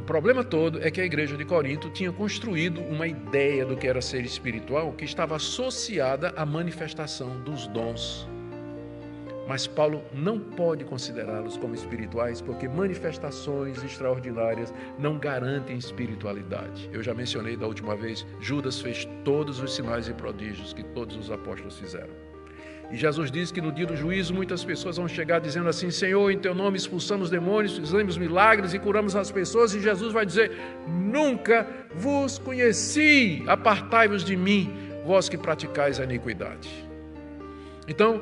problema todo é que a igreja de Corinto tinha construído uma ideia do que era ser espiritual que estava associada à manifestação dos dons. Mas Paulo não pode considerá-los como espirituais, porque manifestações extraordinárias não garantem espiritualidade. Eu já mencionei da última vez, Judas fez todos os sinais e prodígios que todos os apóstolos fizeram. E Jesus diz que no dia do juízo muitas pessoas vão chegar dizendo assim: Senhor, em teu nome expulsamos demônios, fizemos milagres e curamos as pessoas. E Jesus vai dizer: nunca vos conheci, apartai-vos de mim, vós que praticais a iniquidade. Então,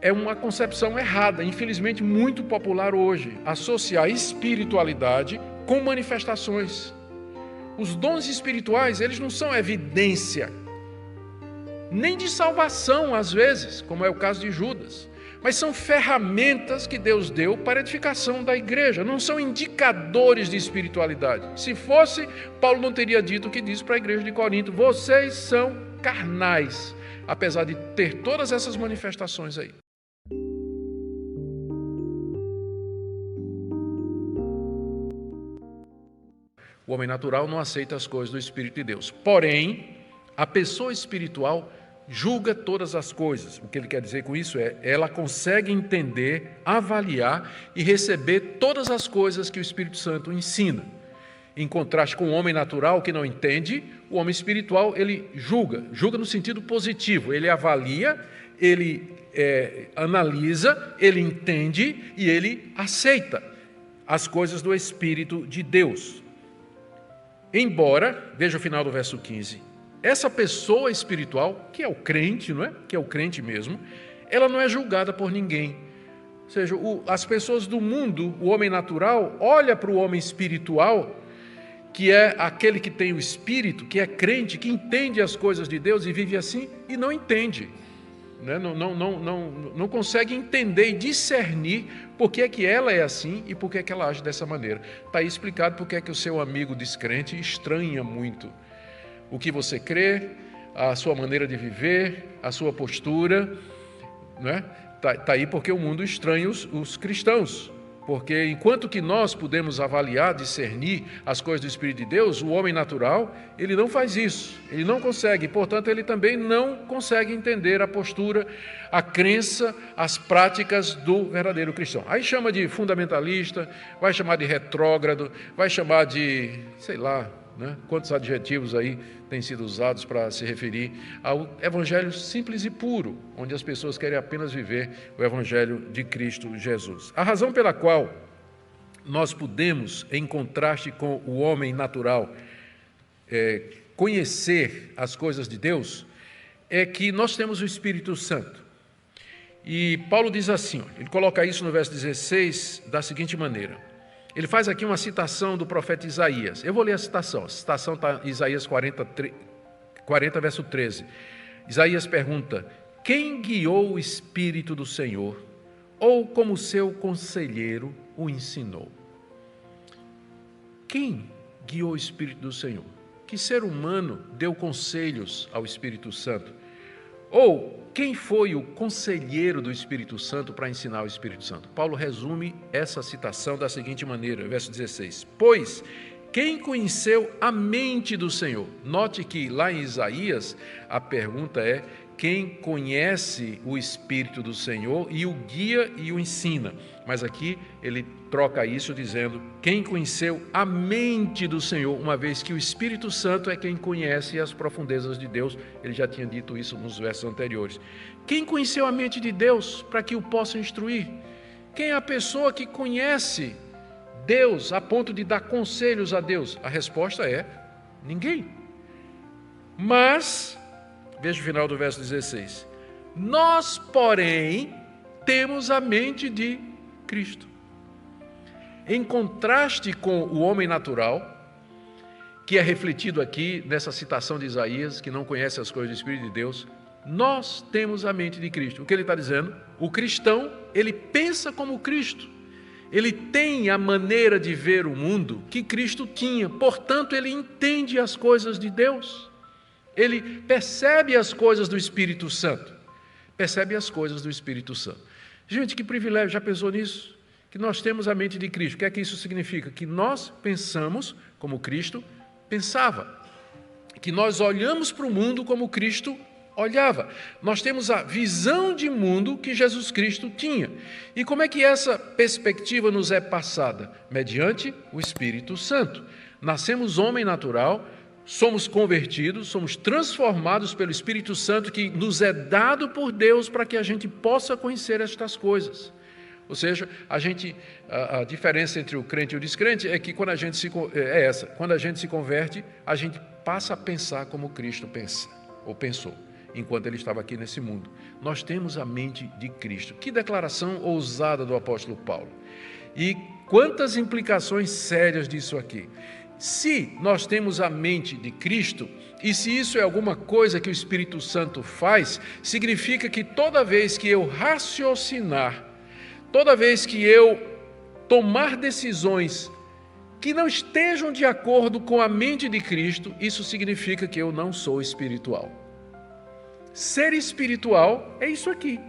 é uma concepção errada, infelizmente muito popular hoje, associar espiritualidade com manifestações. Os dons espirituais, eles não são evidência, nem de salvação às vezes, como é o caso de Judas, mas são ferramentas que Deus deu para a edificação da igreja, não são indicadores de espiritualidade. Se fosse, Paulo não teria dito o que disse para a igreja de Corinto: vocês são carnais, apesar de ter todas essas manifestações aí. O homem natural não aceita as coisas do Espírito de Deus. Porém, a pessoa espiritual julga todas as coisas. O que ele quer dizer com isso é, ela consegue entender, avaliar e receber todas as coisas que o Espírito Santo ensina. Em contraste com o homem natural que não entende, o homem espiritual, ele julga no sentido positivo. Ele avalia, ele analisa, ele entende e ele aceita as coisas do Espírito de Deus. Embora, veja o final do verso 15, essa pessoa espiritual, que é o crente, não é? Que é o crente mesmo, ela não é julgada por ninguém. Ou seja, as pessoas do mundo, o homem natural, olha para o homem espiritual, que é aquele que tem o Espírito, que é crente, que entende as coisas de Deus e vive assim, e não entende. Né? Não consegue entender e discernir por que é que ela é assim e por que é que ela age dessa maneira. Está aí explicado por que é que o seu amigo descrente estranha muito o que você crê, a sua maneira de viver, a sua postura. Né? Está aí porque o mundo estranha os cristãos. Porque enquanto que nós podemos avaliar, discernir as coisas do Espírito de Deus, o homem natural, ele não faz isso, ele não consegue, portanto ele também não consegue entender a postura, a crença, as práticas do verdadeiro cristão. Aí chama de fundamentalista, vai chamar de retrógrado, vai chamar de, sei lá, né? Quantos adjetivos aí têm sido usados para se referir ao evangelho simples e puro, onde as pessoas querem apenas viver o evangelho de Cristo Jesus. A razão pela qual nós podemos, em contraste com o homem natural, conhecer as coisas de Deus, é que nós temos o Espírito Santo. E Paulo diz assim, ele coloca isso no verso 16 da seguinte maneira. Ele faz aqui uma citação do profeta Isaías. Eu vou ler a citação está em Isaías 40, verso 13. Isaías pergunta: quem guiou o Espírito do Senhor, ou como seu conselheiro o ensinou? Quem guiou o Espírito do Senhor? Que ser humano deu conselhos ao Espírito Santo? Ou quem foi o conselheiro do Espírito Santo para ensinar o Espírito Santo? Paulo resume essa citação da seguinte maneira, verso 16. Pois quem conheceu a mente do Senhor? Note que lá em Isaías a pergunta é: quem conhece o Espírito do Senhor e o guia e o ensina? Mas aqui ele troca isso dizendo: quem conheceu a mente do Senhor, uma vez que o Espírito Santo é quem conhece as profundezas de Deus. Ele já tinha dito isso nos versos anteriores. Quem conheceu a mente de Deus para que o possa instruir? Quem é a pessoa que conhece Deus a ponto de dar conselhos a Deus? A resposta é: ninguém. Mas veja o final do verso 16. Nós, porém, temos a mente de Cristo. Em contraste com o homem natural, que é refletido aqui nessa citação de Isaías, que não conhece as coisas do Espírito de Deus, nós temos a mente de Cristo. O que ele está dizendo? O cristão, ele pensa como Cristo. Ele tem a maneira de ver o mundo que Cristo tinha. Portanto, ele entende as coisas de Deus. Ele percebe as coisas do Espírito Santo. Percebe as coisas do Espírito Santo. Gente, que privilégio, já pensou nisso? que nós temos a mente de Cristo. O que é que isso significa? Que nós pensamos como Cristo pensava. Que nós olhamos para o mundo como Cristo olhava. Nós temos a visão de mundo que Jesus Cristo tinha. E como é que essa perspectiva nos é passada? Mediante o Espírito Santo. Nascemos homem natural, somos convertidos, somos transformados pelo Espírito Santo que nos é dado por Deus para que a gente possa conhecer estas coisas. Ou seja, a diferença entre o crente e o descrente é que quando a gente se converte, a gente passa a pensar como Cristo pensa, ou pensou, enquanto ele estava aqui nesse mundo. Nós temos a mente de Cristo. Que declaração ousada do apóstolo Paulo. E quantas implicações sérias disso aqui. Se nós temos a mente de Cristo, e se isso é alguma coisa que o Espírito Santo faz, significa que toda vez que eu raciocinar, toda vez que eu tomar decisões que não estejam de acordo com a mente de Cristo, isso significa que eu não sou espiritual. Ser espiritual é isso aqui.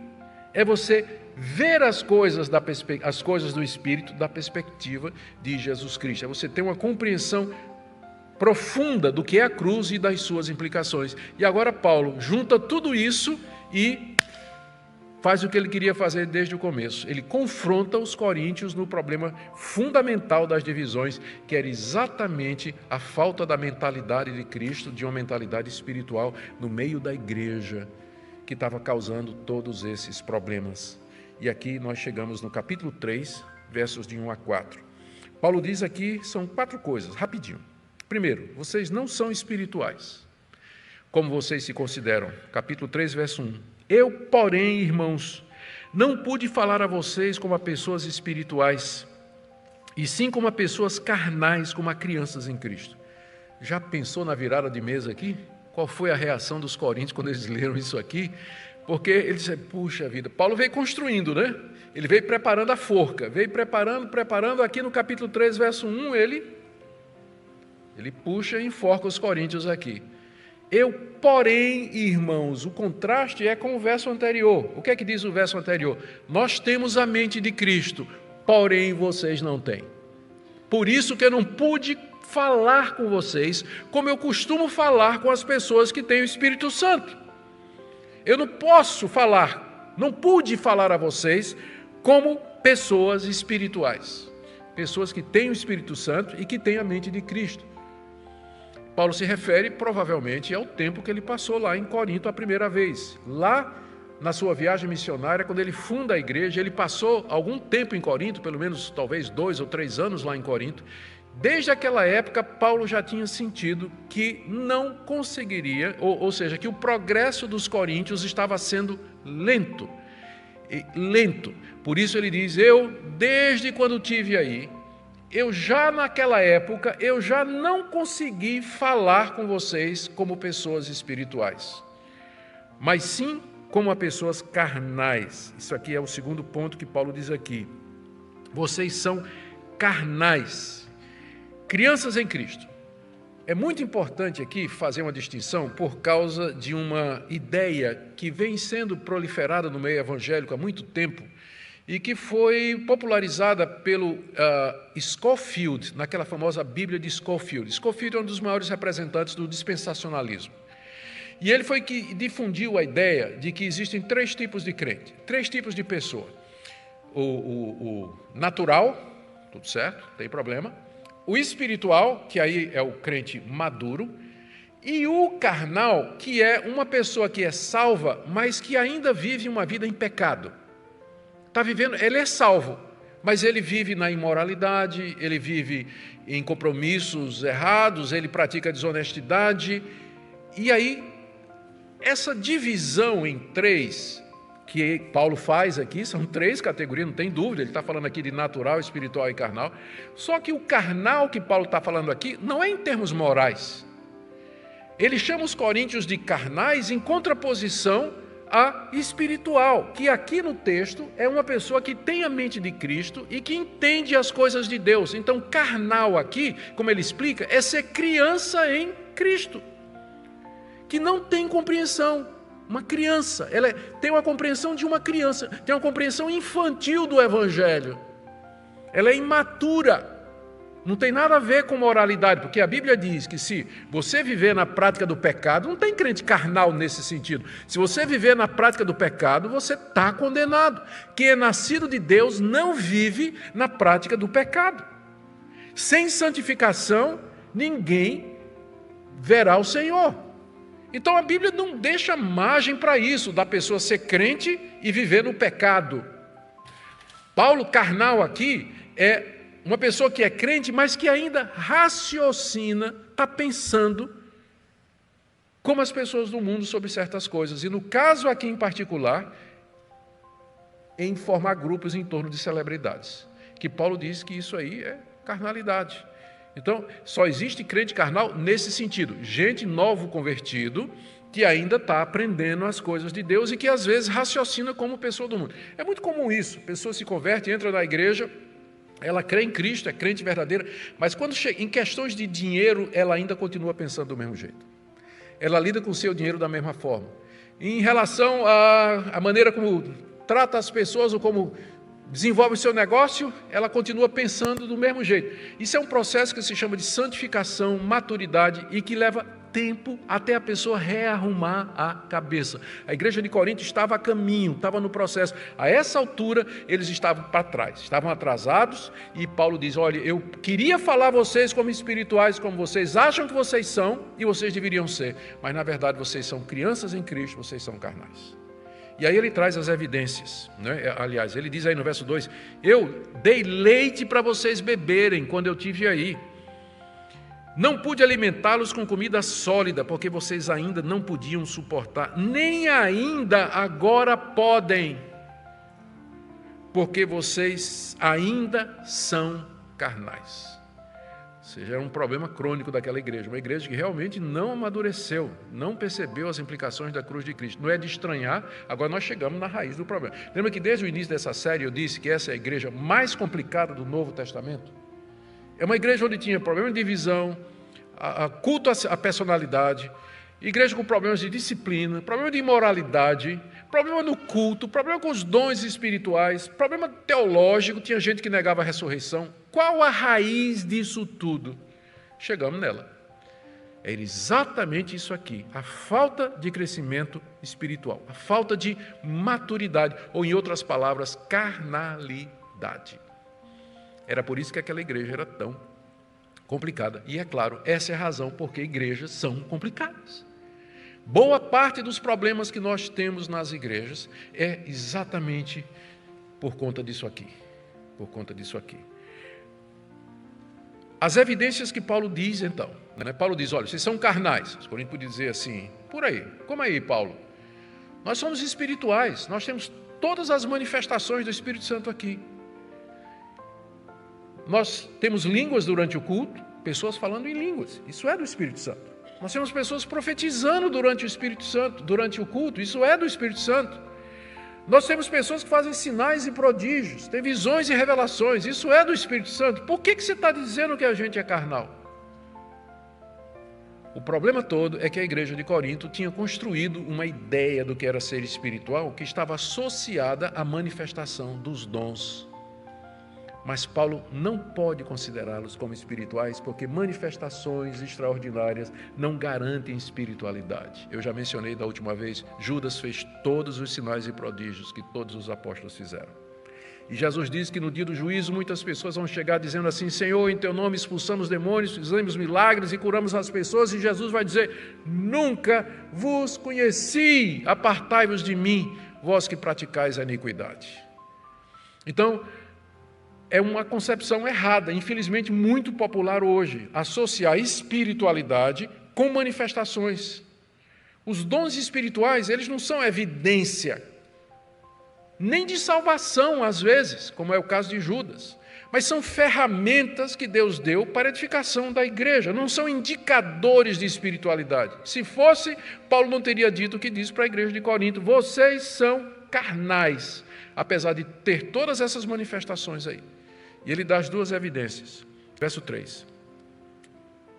É você ver as coisas do Espírito da perspectiva de Jesus Cristo. É você ter uma compreensão profunda do que é a cruz e das suas implicações. E agora Paulo junta tudo isso e faz o que ele queria fazer desde o começo. Ele confronta os coríntios no problema fundamental das divisões, que era exatamente a falta da mentalidade de Cristo, de uma mentalidade espiritual no meio da igreja, que estava causando todos esses problemas. E aqui nós chegamos no capítulo 3, versos de 1 a 4. Paulo diz aqui, são 4 coisas, rapidinho. Primeiro, vocês não são espirituais, como vocês se consideram. Capítulo 3, verso 1. Eu, porém, irmãos, não pude falar a vocês como a pessoas espirituais, e sim como a pessoas carnais, como a crianças em Cristo. Já pensou na virada de mesa aqui? Qual foi a reação dos coríntios quando eles leram isso aqui? Porque eles disseram, puxa vida, Paulo veio construindo, né? Ele veio preparando a forca, veio preparando, aqui no capítulo 3, verso 1, ele puxa e enforca os coríntios aqui. Eu, porém, irmãos, o contraste é com o verso anterior. O que é que diz o verso anterior? Nós temos a mente de Cristo, porém vocês não têm. Por isso que eu não pude falar com vocês como eu costumo falar com as pessoas que têm o Espírito Santo. Eu não posso falar, não pude falar a vocês como pessoas espirituais. Pessoas que têm o Espírito Santo e que têm a mente de Cristo. Paulo se refere provavelmente ao tempo que ele passou lá em Corinto a primeira vez. Lá na sua viagem missionária, quando ele funda a igreja, ele passou algum tempo em Corinto, pelo menos talvez 2 ou 3 anos lá em Corinto. Desde aquela época, Paulo já tinha sentido que não conseguiria, ou seja, que o progresso dos coríntios estava sendo lento. Por isso ele diz, eu, desde quando estive aí, naquela época, eu já não consegui falar com vocês como pessoas espirituais, mas sim como a pessoas carnais. Isso aqui é o segundo ponto que Paulo diz aqui. Vocês são carnais. Crianças em Cristo. É muito importante aqui fazer uma distinção por causa de uma ideia que vem sendo proliferada no meio evangélico há muito tempo e que foi popularizada pelo Scofield, naquela famosa Bíblia de Scofield. Scofield é um dos maiores representantes do dispensacionalismo. E ele foi que difundiu a ideia de que existem 3 tipos de crente, 3 tipos de pessoa. O natural, tudo certo, não tem problema. O espiritual, que aí é o crente maduro, e o carnal, que é uma pessoa que é salva, mas que ainda vive uma vida em pecado. Está vivendo, ele é salvo, mas ele vive na imoralidade, ele vive em compromissos errados, ele pratica desonestidade. E aí, essa divisão em 3 que Paulo faz aqui, são 3 categorias, não tem dúvida, ele está falando aqui de natural, espiritual e carnal, só que o carnal que Paulo está falando aqui não é em termos morais. Ele chama os coríntios de carnais em contraposição a espiritual, que aqui no texto é uma pessoa que tem a mente de Cristo e que entende as coisas de Deus. Então, carnal aqui, como ele explica, é ser criança em Cristo, que não tem compreensão. Uma criança, ela tem uma compreensão de uma criança, tem uma compreensão infantil do Evangelho. ela é imatura. Não tem nada a ver com moralidade, porque a Bíblia diz que se você viver na prática do pecado, não tem crente carnal nesse sentido. Se você viver na prática do pecado, você está condenado. Quem é nascido de Deus não vive na prática do pecado. Sem santificação, ninguém verá o Senhor. Então a Bíblia não deixa margem para isso, da pessoa ser crente e viver no pecado. Paulo carnal aqui é uma pessoa que é crente, mas que ainda raciocina, está pensando como as pessoas do mundo sobre certas coisas. E no caso aqui em particular, em formar grupos em torno de celebridades. Que Paulo diz que isso aí é carnalidade. Então, só existe crente carnal nesse sentido. Gente novo convertido, que ainda está aprendendo as coisas de Deus e que às vezes raciocina como pessoa do mundo. É muito comum isso. A pessoa se converte, entra na igreja, ela crê em Cristo, é crente verdadeira, mas quando chega em questões de dinheiro, ela ainda continua pensando do mesmo jeito. Ela lida com o seu dinheiro da mesma forma. Em relação à maneira como trata as pessoas ou como desenvolve o seu negócio, ela continua pensando do mesmo jeito. Isso é um processo que se chama de santificação, maturidade e que leva tempo até a pessoa rearrumar a cabeça. A igreja de Corinto estava a caminho, estava no processo. A essa altura, eles estavam para trás, estavam atrasados, e Paulo diz, olha, eu queria falar a vocês como espirituais, como vocês acham que vocês são, e vocês deveriam ser, mas na verdade vocês são crianças em Cristo, vocês são carnais. E aí ele traz as evidências, né? Aliás, ele diz aí no verso 2, eu dei leite para vocês beberem quando eu tive aí. Não pude alimentá-los com comida sólida, porque vocês ainda não podiam suportar, nem ainda agora podem, porque vocês ainda são carnais. Ou seja, era um problema crônico daquela igreja, uma igreja que realmente não amadureceu, não percebeu as implicações da cruz de Cristo. Não é de estranhar, agora nós chegamos na raiz do problema. Lembra que desde o início dessa série eu disse que essa é a igreja mais complicada do Novo Testamento? É uma igreja onde tinha problema de divisão, culto à personalidade, igreja com problemas de disciplina, problema de imoralidade, problema no culto, problema com os dons espirituais, problema teológico, tinha gente que negava a ressurreição. Qual a raiz disso tudo? Chegamos nela. É exatamente isso aqui, a falta de crescimento espiritual, a falta de maturidade, ou em outras palavras, carnalidade. Era por isso que aquela igreja era tão complicada. E é claro, essa é a razão porque igrejas são complicadas. Boa parte dos problemas que nós temos nas igrejas é exatamente por conta disso aqui. Por conta disso aqui. As evidências que Paulo diz, então. Né? Paulo diz, olha, vocês são carnais. Os coríntios podiam dizer assim, por aí. Como aí, Paulo? Nós somos espirituais. Nós temos todas as manifestações do Espírito Santo aqui. Nós temos línguas durante o culto, pessoas falando em línguas, isso é do Espírito Santo. Nós temos pessoas profetizando durante o Espírito Santo, durante o culto, isso é do Espírito Santo. Nós temos pessoas que fazem sinais e prodígios, têm visões e revelações, isso é do Espírito Santo. Por que você está dizendo que a gente é carnal? O problema todo é que a igreja de Corinto tinha construído uma ideia do que era ser espiritual que estava associada à manifestação dos dons. Mas Paulo não pode considerá-los como espirituais, porque manifestações extraordinárias não garantem espiritualidade. Eu já mencionei da última vez, Judas fez todos os sinais e prodígios que todos os apóstolos fizeram. E Jesus diz que no dia do juízo muitas pessoas vão chegar dizendo assim, Senhor, em teu nome expulsamos demônios, fizemos milagres e curamos as pessoas, e Jesus vai dizer, nunca vos conheci, apartai-vos de mim, vós que praticais a iniquidade. Então, é uma concepção errada, infelizmente muito popular hoje, associar espiritualidade com manifestações. Os dons espirituais, eles não são evidência, nem de salvação às vezes, como é o caso de Judas, mas são ferramentas que Deus deu para a edificação da igreja, não são indicadores de espiritualidade. Se fosse, Paulo não teria dito o que diz para a igreja de Corinto, vocês são carnais, apesar de ter todas essas manifestações aí. E ele dá as duas evidências. Verso 3.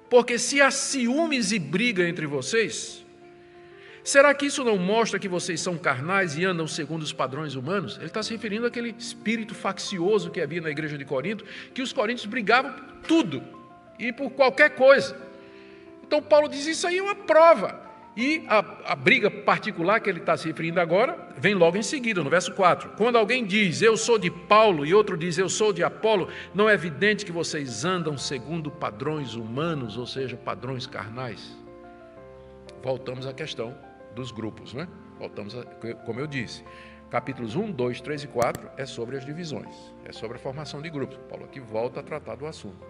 Porque se há ciúmes e briga entre vocês, Será que isso não mostra que vocês são carnais e andam segundo os padrões humanos? Ele está se referindo àquele espírito faccioso que havia na igreja de Corinto, que os coríntios brigavam por tudo e por qualquer coisa. Então Paulo diz, isso aí é uma prova. E a briga particular que ele está se referindo agora, vem logo em seguida, no verso 4. Quando alguém diz, eu sou de Paulo, e outro diz, eu sou de Apolo, não é evidente que vocês andam segundo padrões humanos, ou seja, padrões carnais? Voltamos à questão dos grupos, né? Voltamos, como eu disse, capítulos 1, 2, 3 e 4 é sobre as divisões, é sobre a formação de grupos. Paulo aqui volta a tratar do assunto.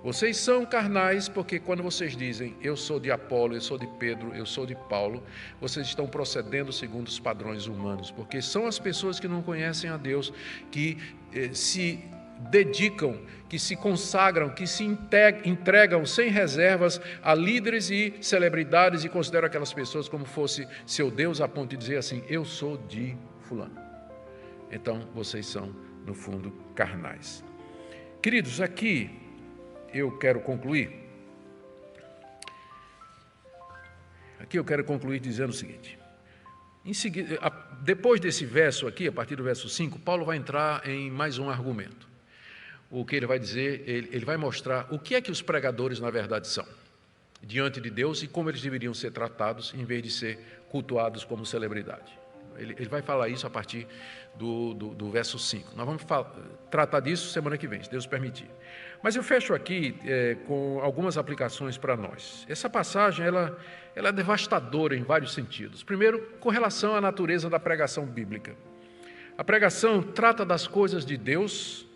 Vocês são carnais porque quando vocês dizem, eu sou de Apolo, eu sou de Pedro, eu sou de Paulo, vocês estão procedendo segundo os padrões humanos, porque são as pessoas que não conhecem a Deus, que se dedicam, que se consagram, que se entregam sem reservas a líderes e celebridades e consideram aquelas pessoas como fosse seu Deus, a ponto de dizer assim, eu sou de fulano. Então, vocês são, no fundo, carnais. Queridos, aqui eu quero concluir. Aqui eu quero concluir dizendo o seguinte. Em seguida, depois desse verso aqui, a partir do verso 5, Paulo vai entrar em mais um argumento. O que ele vai dizer, ele vai mostrar o que é que os pregadores na verdade são, diante de Deus e como eles deveriam ser tratados, em vez de ser cultuados como celebridade. Ele vai falar isso a partir do verso 5. Nós vamos tratar disso semana que vem, se Deus permitir. Mas eu fecho aqui com algumas aplicações para nós. Essa passagem ela é devastadora em vários sentidos. Primeiro, com relação à natureza da pregação bíblica. A pregação trata das coisas de Deus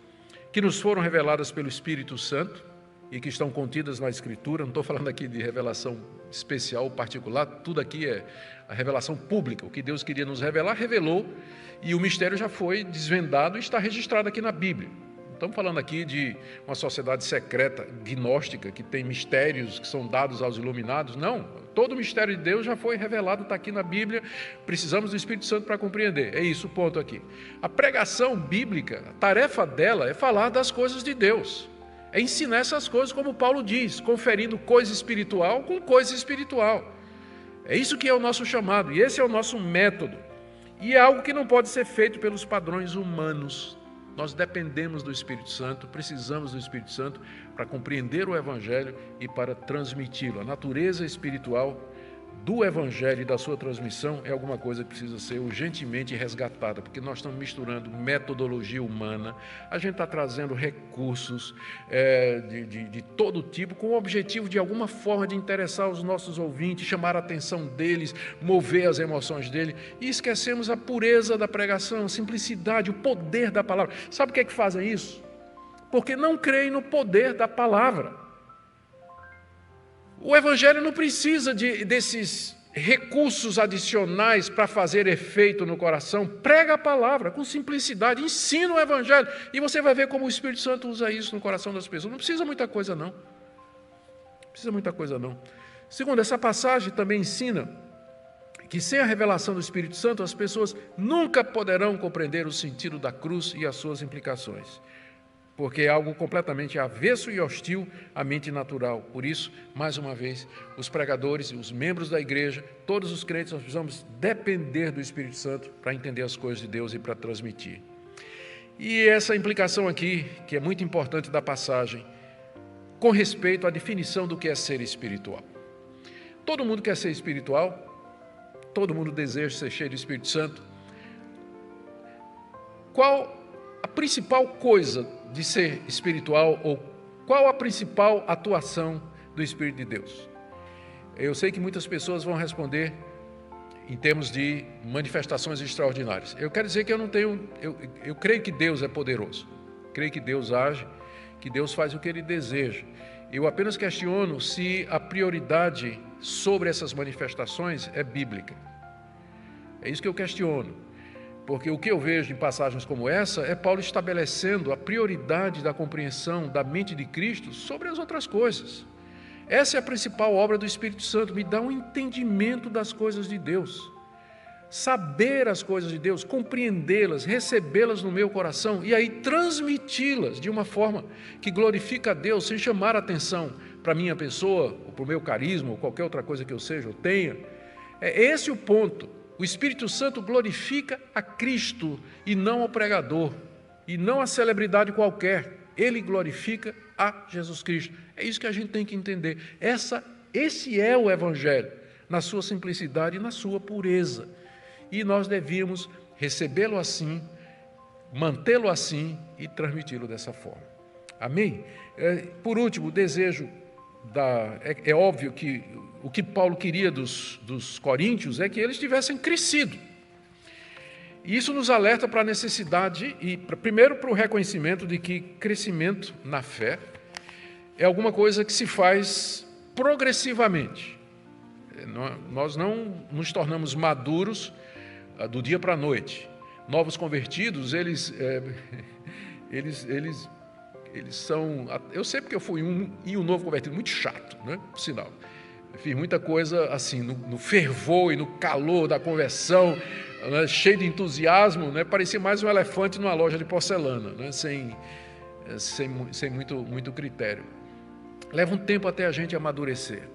que nos foram reveladas pelo Espírito Santo e que estão contidas na Escritura. Não estou falando aqui de revelação especial, particular, tudo aqui é a revelação pública. O que Deus queria nos revelar, revelou, e o mistério já foi desvendado e está registrado aqui na Bíblia. Não estamos falando aqui de uma sociedade secreta, gnóstica, que tem mistérios que são dados aos iluminados. Não, todo o mistério de Deus já foi revelado, está aqui na Bíblia, precisamos do Espírito Santo para compreender. É isso o ponto aqui. A pregação bíblica, a tarefa dela é falar das coisas de Deus. É ensinar essas coisas, como Paulo diz, conferindo coisa espiritual com coisa espiritual. É isso que é o nosso chamado, e esse é o nosso método. E é algo que não pode ser feito pelos padrões humanos. Nós dependemos do Espírito Santo, precisamos do Espírito Santo para compreender o Evangelho e para transmiti-lo. A natureza espiritual do Evangelho e da sua transmissão é alguma coisa que precisa ser urgentemente resgatada, porque nós estamos misturando metodologia humana, a gente está trazendo recursos de todo tipo, com o objetivo de alguma forma de interessar os nossos ouvintes, chamar a atenção deles, mover as emoções deles, e esquecemos a pureza da pregação, a simplicidade, o poder da palavra. Sabe o que é que fazem isso? Porque não creem no poder da palavra. O Evangelho não precisa desses recursos adicionais para fazer efeito no coração. Prega a palavra com simplicidade, ensina o Evangelho, e você vai ver como o Espírito Santo usa isso no coração das pessoas. Não precisa muita coisa, não. Não precisa muita coisa, não. Segundo, essa passagem também ensina que sem a revelação do Espírito Santo, as pessoas nunca poderão compreender o sentido da cruz e as suas implicações, porque é algo completamente avesso e hostil à mente natural. Por isso, mais uma vez, os pregadores e os membros da igreja, todos os crentes, nós precisamos depender do Espírito Santo para entender as coisas de Deus e para transmitir. E essa implicação aqui, que é muito importante da passagem, com respeito à definição do que é ser espiritual. Todo mundo quer ser espiritual, todo mundo deseja ser cheio do Espírito Santo. Qual a principal coisa de ser espiritual, ou qual a principal atuação do Espírito de Deus? Eu sei que muitas pessoas vão responder em termos de manifestações extraordinárias. Eu quero dizer que eu creio que Deus é poderoso, creio que Deus age, que Deus faz o que Ele deseja. Eu apenas questiono se a prioridade sobre essas manifestações é bíblica. É isso que eu questiono. Porque o que eu vejo em passagens como essa é Paulo estabelecendo a prioridade da compreensão da mente de Cristo sobre as outras coisas. Essa é a principal obra do Espírito Santo, me dá um entendimento das coisas de Deus. Saber as coisas de Deus, compreendê-las, recebê-las no meu coração e aí transmiti-las de uma forma que glorifica a Deus, sem chamar a atenção para a minha pessoa, ou para o meu carisma, ou qualquer outra coisa que eu seja ou tenha. É esse o ponto. O Espírito Santo glorifica a Cristo e não ao pregador, e não a celebridade qualquer. Ele glorifica a Jesus Cristo. É isso que a gente tem que entender. Esse é o Evangelho, na sua simplicidade e na sua pureza. E nós devíamos recebê-lo assim, mantê-lo assim e transmiti-lo dessa forma. Amém? Por último, o desejo é óbvio que o que Paulo queria dos coríntios é que eles tivessem crescido. E isso nos alerta para a necessidade, primeiro para o reconhecimento de que crescimento na fé é alguma coisa que se faz progressivamente. Nós não nos tornamos maduros do dia para a noite. Novos convertidos, eles são... Eu sei porque eu fui um novo convertido muito chato, né? Por sinal. Eu fiz muita coisa assim, no fervor e no calor da conversão, né? Cheio de entusiasmo, né? Parecia mais um elefante numa loja de porcelana, né? Sem muito critério. Leva um tempo até a gente amadurecer.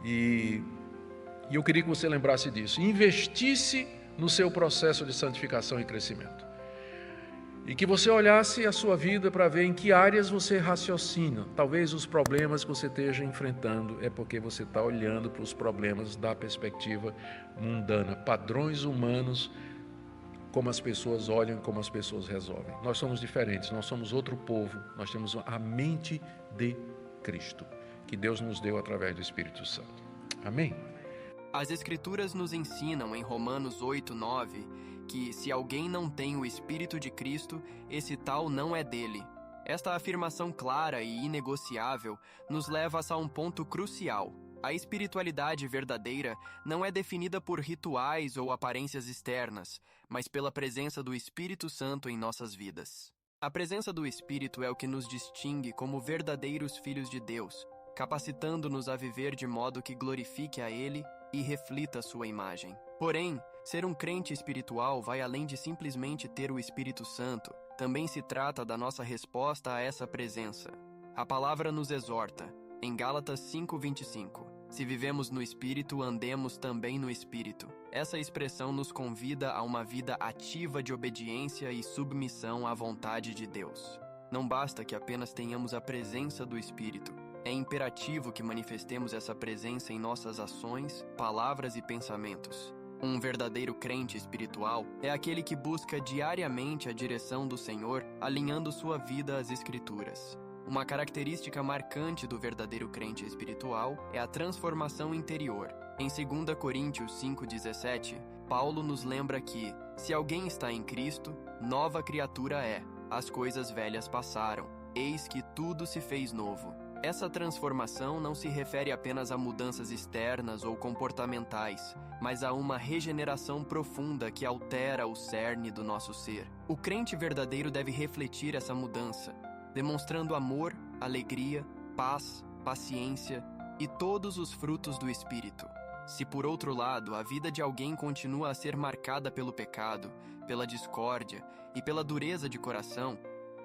E eu queria que você lembrasse disso. Investisse no seu processo de santificação e crescimento. E que você olhasse a sua vida para ver em que áreas você raciocina. Talvez os problemas que você esteja enfrentando é porque você está olhando para os problemas da perspectiva mundana, padrões humanos, como as pessoas olham e como as pessoas resolvem. Nós somos diferentes, nós somos outro povo, nós temos a mente de Cristo, que Deus nos deu através do Espírito Santo. Amém? As Escrituras nos ensinam em Romanos 8:9 que se alguém não tem o Espírito de Cristo, esse tal não é dele. Esta afirmação clara e inegociável nos leva a um ponto crucial. A espiritualidade verdadeira não é definida por rituais ou aparências externas, mas pela presença do Espírito Santo em nossas vidas. A presença do Espírito é o que nos distingue como verdadeiros filhos de Deus, capacitando-nos a viver de modo que glorifique a Ele e reflita sua imagem. Porém, ser um crente espiritual vai além de simplesmente ter o Espírito Santo. Também se trata da nossa resposta a essa presença. A palavra nos exorta, em Gálatas 5:25. Se vivemos no Espírito, andemos também no Espírito. Essa expressão nos convida a uma vida ativa de obediência e submissão à vontade de Deus. Não basta que apenas tenhamos a presença do Espírito. É imperativo que manifestemos essa presença em nossas ações, palavras e pensamentos. Um verdadeiro crente espiritual é aquele que busca diariamente a direção do Senhor, alinhando sua vida às Escrituras. Uma característica marcante do verdadeiro crente espiritual é a transformação interior. Em 2 Coríntios 5:17, Paulo nos lembra que, se alguém está em Cristo, nova criatura é. As coisas velhas passaram, eis que tudo se fez novo. Essa transformação não se refere apenas a mudanças externas ou comportamentais, mas a uma regeneração profunda que altera o cerne do nosso ser. O crente verdadeiro deve refletir essa mudança, demonstrando amor, alegria, paz, paciência e todos os frutos do Espírito. Se, por outro lado, a vida de alguém continua a ser marcada pelo pecado, pela discórdia e pela dureza de coração,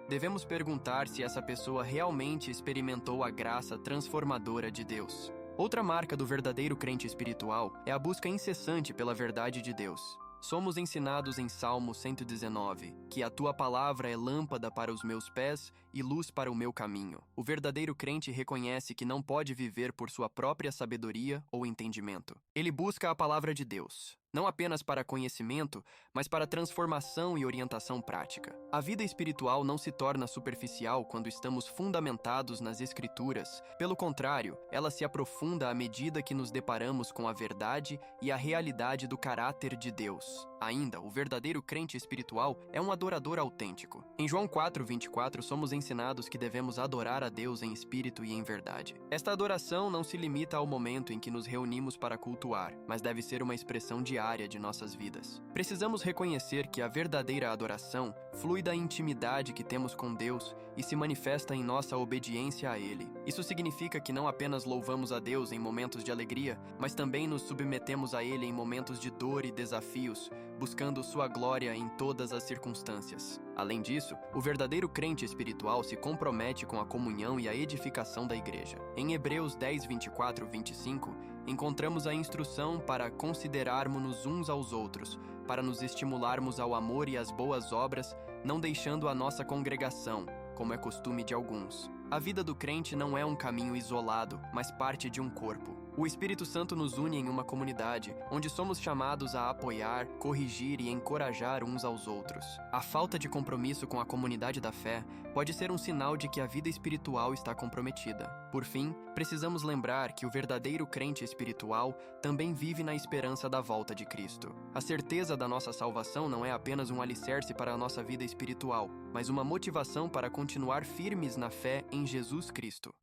devemos perguntar se essa pessoa realmente experimentou a graça transformadora de Deus. Outra marca do verdadeiro crente espiritual é a busca incessante pela verdade de Deus. Somos ensinados em Salmo 119, que a tua palavra é lâmpada para os meus pés e luz para o meu caminho. O verdadeiro crente reconhece que não pode viver por sua própria sabedoria ou entendimento. Ele busca a palavra de Deus, não apenas para conhecimento, mas para transformação e orientação prática. A vida espiritual não se torna superficial quando estamos fundamentados nas Escrituras. Pelo contrário, ela se aprofunda à medida que nos deparamos com a verdade e a realidade do caráter de Deus. Ainda, o verdadeiro crente espiritual é um adorador autêntico. Em João 4:24, somos ensinados que devemos adorar a Deus em espírito e em verdade. Esta adoração não se limita ao momento em que nos reunimos para cultuar, mas deve ser uma expressão diária de nossas vidas. Precisamos reconhecer que a verdadeira adoração flui da intimidade que temos com Deus e se manifesta em nossa obediência a Ele. Isso significa que não apenas louvamos a Deus em momentos de alegria, mas também nos submetemos a Ele em momentos de dor e desafios, buscando sua glória em todas as circunstâncias. Além disso, o verdadeiro crente espiritual se compromete com a comunhão e a edificação da igreja. Em Hebreus 10, 24 e 25, encontramos a instrução para considerarmos-nos uns aos outros, para nos estimularmos ao amor e às boas obras, não deixando a nossa congregação, como é costume de alguns. A vida do crente não é um caminho isolado, mas parte de um corpo. O Espírito Santo nos une em uma comunidade, onde somos chamados a apoiar, corrigir e encorajar uns aos outros. A falta de compromisso com a comunidade da fé pode ser um sinal de que a vida espiritual está comprometida. Por fim, precisamos lembrar que o verdadeiro crente espiritual também vive na esperança da volta de Cristo. A certeza da nossa salvação não é apenas um alicerce para a nossa vida espiritual, mas uma motivação para continuar firmes na fé em Jesus Cristo.